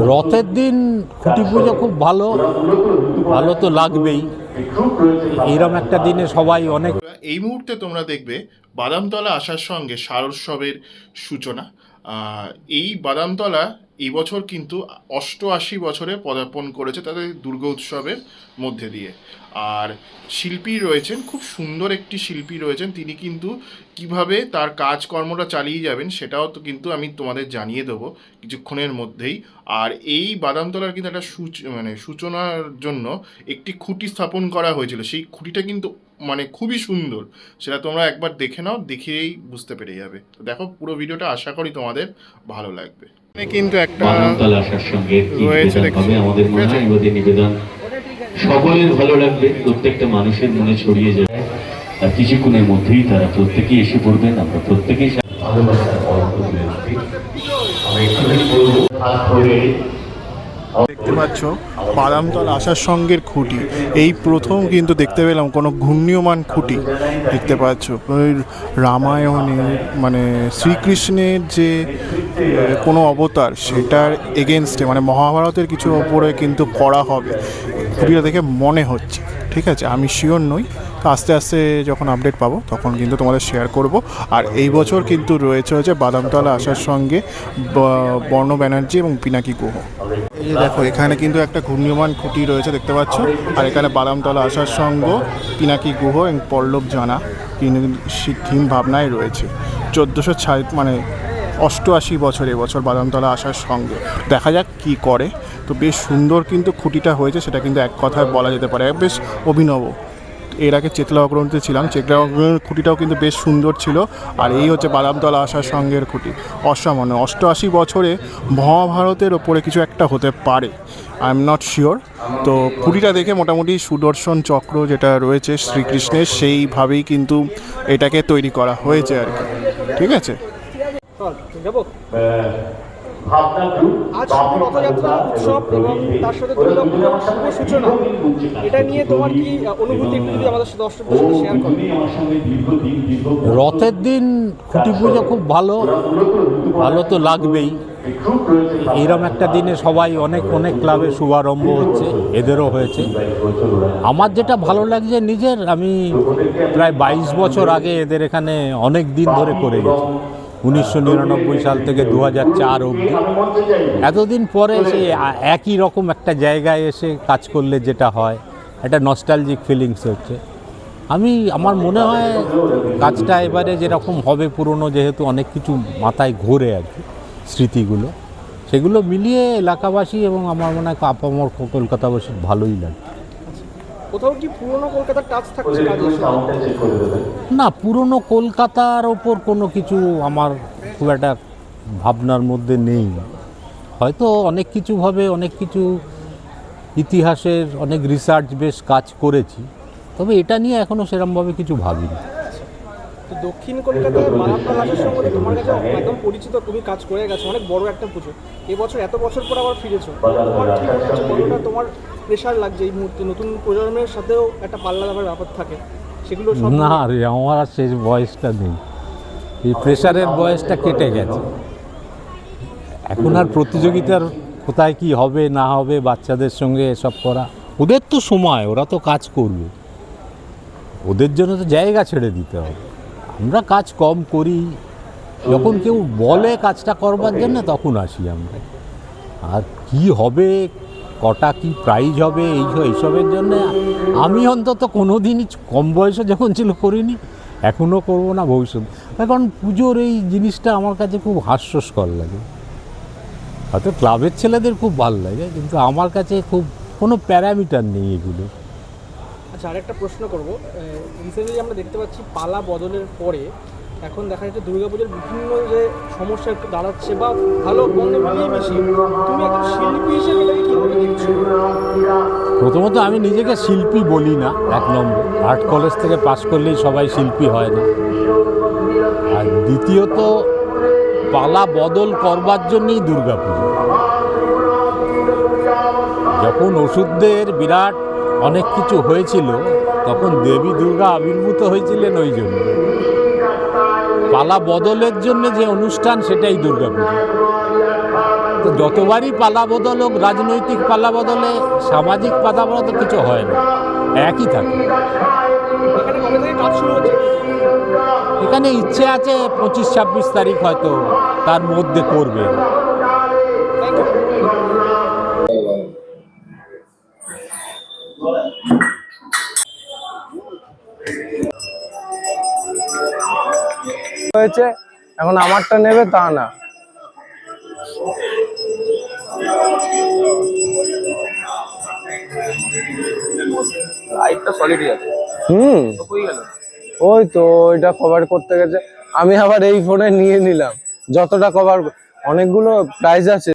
রথের দিন খুঁটি পুজো খুব ভালো, ভালো তো লাগবেই। এইরকম একটা দিনে সবাই অনেক। এই মুহূর্তে তোমরা দেখবে বাদামতলা আসার সঙ্গে শারদোৎসবের সূচনা। এই বাদামতলা এই বছর কিন্তু 88 বছরে পদার্পণ করেছে তাদের দুর্গা উৎসবের মধ্যে দিয়ে। আর শিল্পী রয়েছেন, খুব সুন্দর একটি শিল্পী রয়েছেন, তিনি কিন্তু কিভাবে তার কাজকর্মটা চালিয়ে যাবেন সেটাও তো কিন্তু আমি তোমাদের জানিয়ে দেবো কিছুক্ষণের মধ্যেই। আর এই বাদামতলার কিন্তু একটা সূচনার জন্য একটি খুঁটি স্থাপন করা হয়েছিল, সেই খুঁটিটা কিন্তু খুবই সুন্দর, সেটা তোমরা একবার দেখে নাও, দেখেই বুঝতে পেরে যাবে। তো দেখো পুরো ভিডিওটা, আশা করি তোমাদের ভালো লাগবে। কিন্তু একটা আসার সঙ্গে রয়েছে আমাদের মনে হয় এবারে নিবেদন সকলের ভালো লাগবে, প্রত্যেকটা মানুষের মনে ছড়িয়ে যাবে। আর কিছুক্ষণের মধ্যেই তারা প্রত্যেকেই এসে পড়বেন, আমরা প্রত্যেকেই ভালোবাসার অর্থ তুলে থাকি। আমরা একটুখানি বলবো হাত ধরে। দেখতে পাচ্ছ বাদামতলা আসার সঙ্গের খুঁটি, এই প্রথম কিন্তু দেখতে পেলাম কোনো ঘূর্ণীয়মান খুঁটি দেখতে পাচ্ছ। রামায়ণে শ্রীকৃষ্ণের যে কোনো অবতার সেটার এগেনস্টে মহাভারতের কিছু ওপরে কিন্তু করা হবে, খুঁটিটা দেখে মনে হচ্ছে। ঠিক আছে, আমি শিওর নই, তো আস্তে আস্তে যখন আপডেট পাবো তখন কিন্তু তোমাদের শেয়ার করব। আর এই বছর কিন্তু রয়েছে বাদামতলা আসার সঙ্গে বর্ণ ব্যানার্জি এবং পিনাকি গুহ। এই যে দেখো এখানে কিন্তু একটা ঘূর্ণীয়মান খুঁটি রয়েছে দেখতে পাচ্ছ। আর এখানে বাদামতলা আসার সঙ্গে পিনাকি গুহ এবং পল্লব জানা থিম ভাবনায় রয়েছে। 1488 বছর এবছর বাদামতলা আসার সঙ্গে, দেখা যাক কি করে। তো বেশ সুন্দর কিন্তু খুঁটিটা হয়েছে, সেটা কিন্তু এক কথায় বলা যেতে পারে বেশ অভিনব। এর আগে চেতলা অগ্রণীতে ছিলাম, চেতলা অগ্রণীর খুঁটিটাও কিন্তু বেশ সুন্দর ছিল। আর এই হচ্ছে বাদামতলা আসার সঙ্গের খুঁটি, অসামান্য। 88 বছরে মহাভারতের ওপরে কিছু একটা হতে পারে, আই এম নট শিওর। তো খুঁটিটা দেখে মোটামুটি সুদর্শন চক্র যেটা রয়েছে শ্রীকৃষ্ণের, সেইভাবেই কিন্তু এটাকে তৈরি করা হয়েছে আর কি। ঠিক আছে, আজ রথযাত্রা উৎসব এবং তার সাথে দুর্গাপূজার শুভ সূচনা, এটা নিয়ে তোমার কি অনুভূতি একটু যদি আমাদের দর্শকদের সাথে শেয়ার করো। রথের দিন খুঁটি পুজো খুব ভালো, ভালো তো লাগবেই। এইরকম একটা দিনে সবাই অনেক ক্লাবে শুভারম্ভ হচ্ছে, এদেরও হয়েছে। আমার যেটা ভালো লাগছে নিজের, আমি প্রায় 22 বছর আগে এদের এখানে অনেক দিন ধরে করে গেছি, 1999 সাল থেকে 2004 অবধি। এতদিন পরে সে একই রকম একটা জায়গায় এসে কাজ করলে যেটা হয়, একটা নস্টালজিক ফিলিংস হচ্ছে। আমার মনে হয় কাজটা এবারে যেরকম হবে, পুরনো যেহেতু অনেক কিছু মাথায় ঘোরে আর কি, স্মৃতিগুলো, সেগুলো মিলিয়ে এলাকাবাসী এবং আমার মনে হয় আপামর কলকাতাবাসীর ভালোই লাগে। কোথাও কি পুরনো কলকাতার টাচ থাকছে? না, পুরনো কলকাতার ওপর কোনো কিছু আমার খুব একটা ভাবনার মধ্যে নেই। হয়তো অনেক কিছুভাবে অনেক কিছু ইতিহাসের অনেক রিসার্চ বেশ কাজ করেছি, তবে এটা নিয়ে এখনও সেরকমভাবে কিছু ভাবিনি। তো দক্ষিণ কলকাতায় বাদামতলা আসার সঙ্গে তোমার কাছে একদম পরিচিত, তুমি কাজ করে গেছো, অনেক বড় একটা পুজো। এবছর এত বছর পর আবার ফিরেছো, তোমার কি মনে হচ্ছে, কতটা তোমার প্রেশার লাগছে এই মুহূর্তে? নতুন প্রজন্মের সাথেও একটা পাল্লা দেওয়ার ব্যাপার থাকে, সেগুলো সব? না রে, আমার আর সেই বয়সটা নেই, এই প্রেশারের বয়সটা কেটে গেছে। এখন আর প্রতিযোগিতার কোথায় কি হবে না হবে, বাচ্চাদের সঙ্গে এসব করা, ওদের তো সময়, ওরা তো কাজ করবে, ওদের জন্য তো জায়গা ছেড়ে দিতে হবে। আমরা কাজ কম করি, যখন কেউ বলে কাজটা করবার জন্য তখন আসি আমরা। আর কি হবে, কটা কি প্রাইজ হবে, এইসবের জন্য আমি অন্তত কোনো দিনই কম বয়সে যখন ছিল করিনি, এখনও করবো না ভবিষ্যৎ। কারণ পুজোর এই জিনিসটা আমার কাছে খুব হাস্যস্কর লাগে। হয়তো ক্লাবের ছেলেদের খুব ভালো লাগে, কিন্তু আমার কাছে খুব কোনো প্যারামিটার নেই এগুলো। আচ্ছা, আরেকটা প্রশ্ন করবো। রিসেন্টলি আমরা দেখতে পাচ্ছি পালা বদলের পরে এখন দেখা যাচ্ছে দুর্গাপুজোর বিভিন্ন যে সমস্যা একটু দাঁড়াচ্ছে বা ভালো মনে মিলিয়ে মিশিয়ে, তুমি একজন শিল্পী হিসেবে এটাকে কীভাবে দেখছো? প্রথমত আমি নিজেকে শিল্পী বলি না, 1 নম্বর। আর্ট কলেজ থেকে পাশ করলেই সবাই শিল্পী হয় না। আর দ্বিতীয়ত, পালা বদল করবার জন্যই দুর্গাপুজো। যখন ওষুধদের বিরাট অনেক কিছু হয়েছিল, তখন দেবী দুর্গা আবির্ভূত হয়েছিলেন ওই জন্য। পালা বদলের জন্য যে অনুষ্ঠান, সেটাই দুর্গাপুজো। তো যতবারই পালা বদল হোক, রাজনৈতিক পালা বদলে সামাজিক পালা বদল কিছু হয় না, একই থাকে। এখানে কবে থেকে কাজ শুরু হচ্ছে? এখানে ইচ্ছে আছে 25-26 তারিখ হয়তো তার মধ্যে করবে। Thank you. হয়েছে, এখন আমারটা নেবে তা না। ওই তো ওইটা কভার করতে গেছে, আমি আবার এই ফোনে নিয়ে নিলাম যতটা কভার, অনেকগুলো প্রাইজ আছে।